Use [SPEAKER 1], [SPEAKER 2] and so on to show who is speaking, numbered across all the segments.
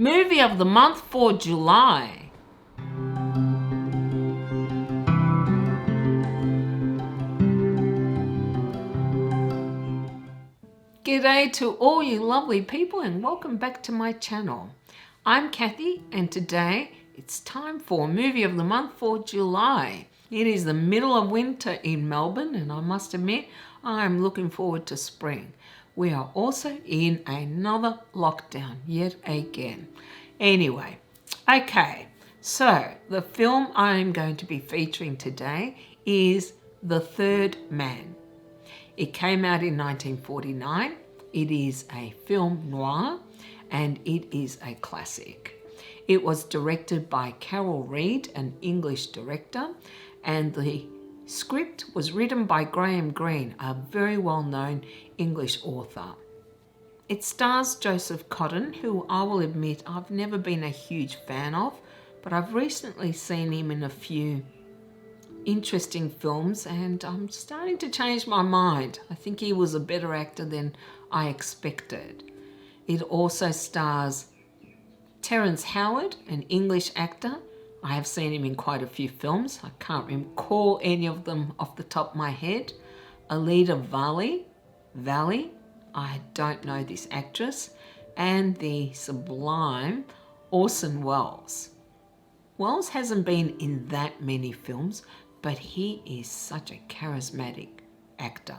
[SPEAKER 1] Movie of the month for July. G'day to all you lovely people and welcome back to my channel. I'm Kathy and today it's time for Movie of the Month for July. It is the middle of winter in Melbourne and I must admit I'm looking forward to spring. We are also in another lockdown yet again. Anyway, okay, so the film I'm going to be featuring today is The Third Man. It came out in 1949. It is a film noir and it is a classic. It was directed by Carol Reed, an English director, and the script was written by Graham Greene, a very well-known English author. It stars Joseph Cotten, who I will admit I've never been a huge fan of, but I've recently seen him in a few interesting films and I'm starting to change my mind. I think he was a better actor than I expected. It also stars Terrence Howard, an English actor. I have seen him in quite a few films. I can't recall any of them off the top of my head. Alida Valley, I don't know this actress, and the sublime Orson Welles. Welles hasn't been in that many films, but he is such a charismatic actor.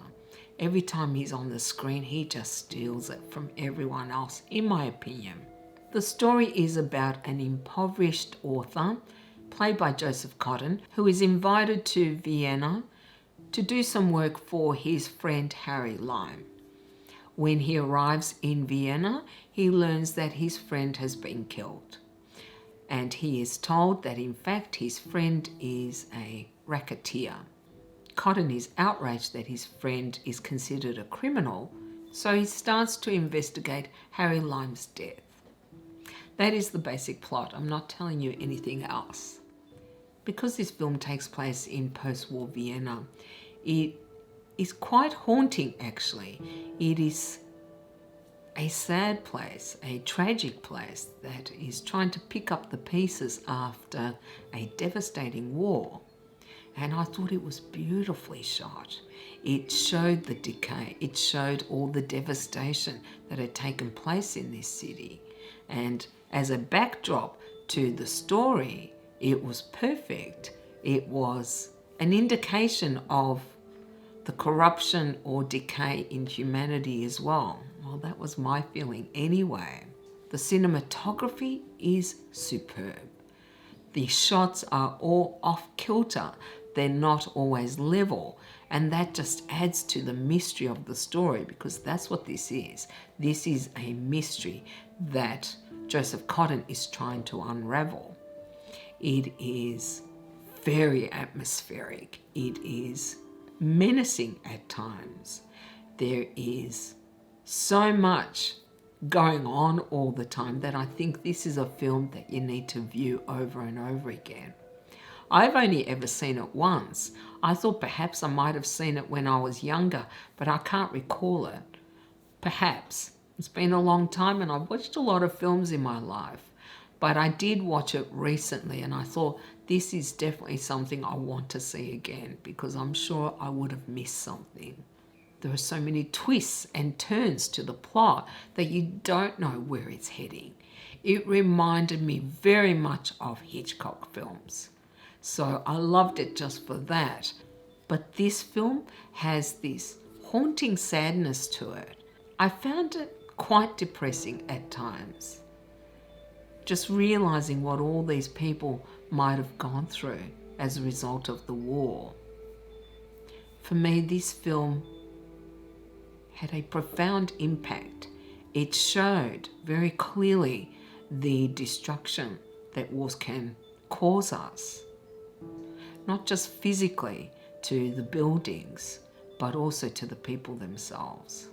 [SPEAKER 1] Every time he's on the screen, he just steals it from everyone else, in my opinion. The story is about an impoverished author, played by Joseph Cotten, who is invited to Vienna to do some work for his friend Harry Lime. When he arrives in Vienna, he learns that his friend has been killed. And he is told that in fact his friend is a racketeer. Cotten is outraged that his friend is considered a criminal, so he starts to investigate Harry Lime's death. That is the basic plot. I'm not telling you anything else. Because this film takes place in post-war Vienna, it is quite haunting actually. It is a sad place, a tragic place that is trying to pick up the pieces after a devastating war. And I thought it was beautifully shot. It showed the decay. It showed all the devastation that had taken place in this city. And as a backdrop to the story, it was perfect. It was an indication of the corruption or decay in humanity as well. Well, that was my feeling anyway. The cinematography is superb. The shots are all off kilter. They're not always level. And that just adds to the mystery of the story because that's what this is. This is a mystery that Joseph Cotten is trying to unravel. It is very atmospheric. It is menacing at times. There is so much going on all the time that I think this is a film that you need to view over and over again. I've only ever seen it once. I thought perhaps I might have seen it when I was younger, but I can't recall it. Perhaps. It's been a long time and I've watched a lot of films in my life, but I did watch it recently and I thought this is definitely something I want to see again because I'm sure I would have missed something. There are so many twists and turns to the plot that you don't know where it's heading. It reminded me very much of Hitchcock films. So I loved it just for that. But this film has this haunting sadness to it. I found it quite depressing at times. Just realizing what all these people might have gone through as a result of the war. For me, this film had a profound impact. It showed very clearly the destruction that wars can cause us. Not just physically to the buildings, but also to the people themselves.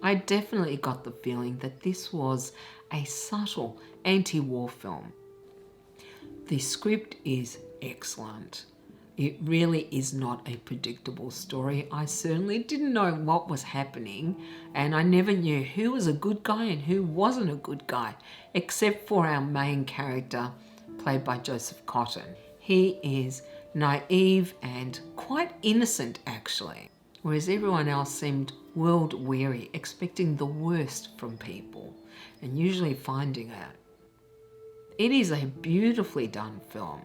[SPEAKER 1] I definitely got the feeling that this was a subtle anti-war film. The script is excellent. It really is not a predictable story. I certainly didn't know what was happening, and I never knew who was a good guy and who wasn't a good guy, except for our main character, played by Joseph Cotton. He is naive and quite innocent, actually, whereas everyone else seemed world weary, expecting the worst from people and usually finding it. It is a beautifully done film.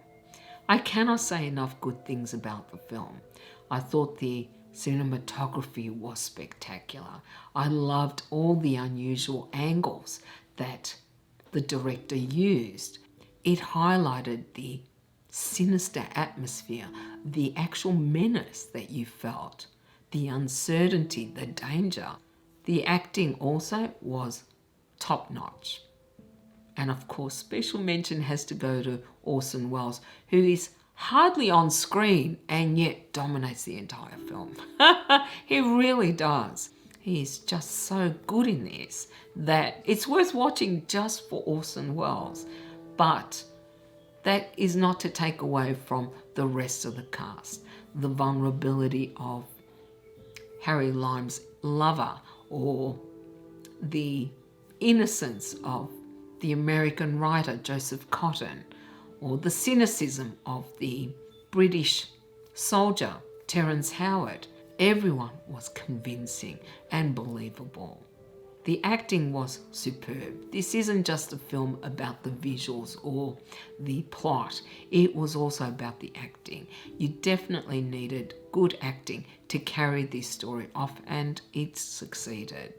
[SPEAKER 1] I cannot say enough good things about the film. I thought the cinematography was spectacular. I loved all the unusual angles that the director used. It highlighted the sinister atmosphere, the actual menace that you felt, the uncertainty, the danger. The acting also was top notch. And of course, special mention has to go to Orson Welles, who is hardly on screen and yet dominates the entire film. He really does. He is just so good in this that it's worth watching just for Orson Welles. But that is not to take away from the rest of the cast. The vulnerability of Harry Lime's lover, or the innocence of the American writer Joseph Cotton, or the cynicism of the British soldier Terence Howard. Everyone was convincing and believable. The acting was superb. This isn't just a film about the visuals or the plot. It was also about the acting. You definitely needed good acting to carry this story off, and it succeeded.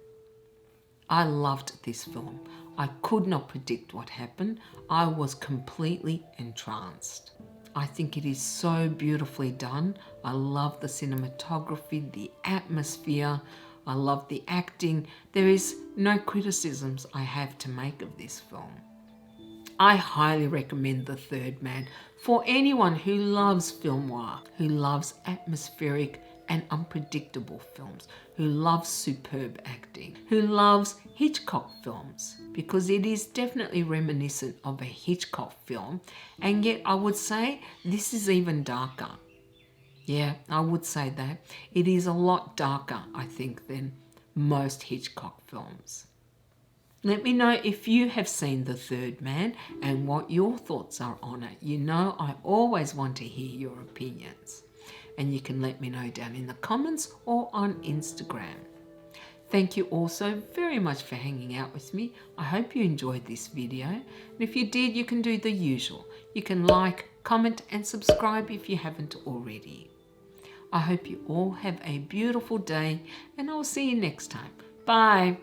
[SPEAKER 1] I loved this film. I could not predict what happened. I was completely entranced. I think it is so beautifully done. I love the cinematography, the atmosphere. I love the acting. There is no criticisms I have to make of this film. I highly recommend The Third Man for anyone who loves film noir, who loves atmospheric and unpredictable films, who loves superb acting, who loves Hitchcock films, because it is definitely reminiscent of a Hitchcock film, and yet I would say this is even darker. Yeah, I would say that. It is a lot darker, I think, than most Hitchcock films. Let me know if you have seen The Third Man and what your thoughts are on it. You know I always want to hear your opinions. And you can let me know down in the comments or on Instagram. Thank you also very much for hanging out with me. I hope you enjoyed this video. And if you did, you can do the usual. You can like, comment and subscribe if you haven't already. I hope you all have a beautiful day, and I'll see you next time. Bye.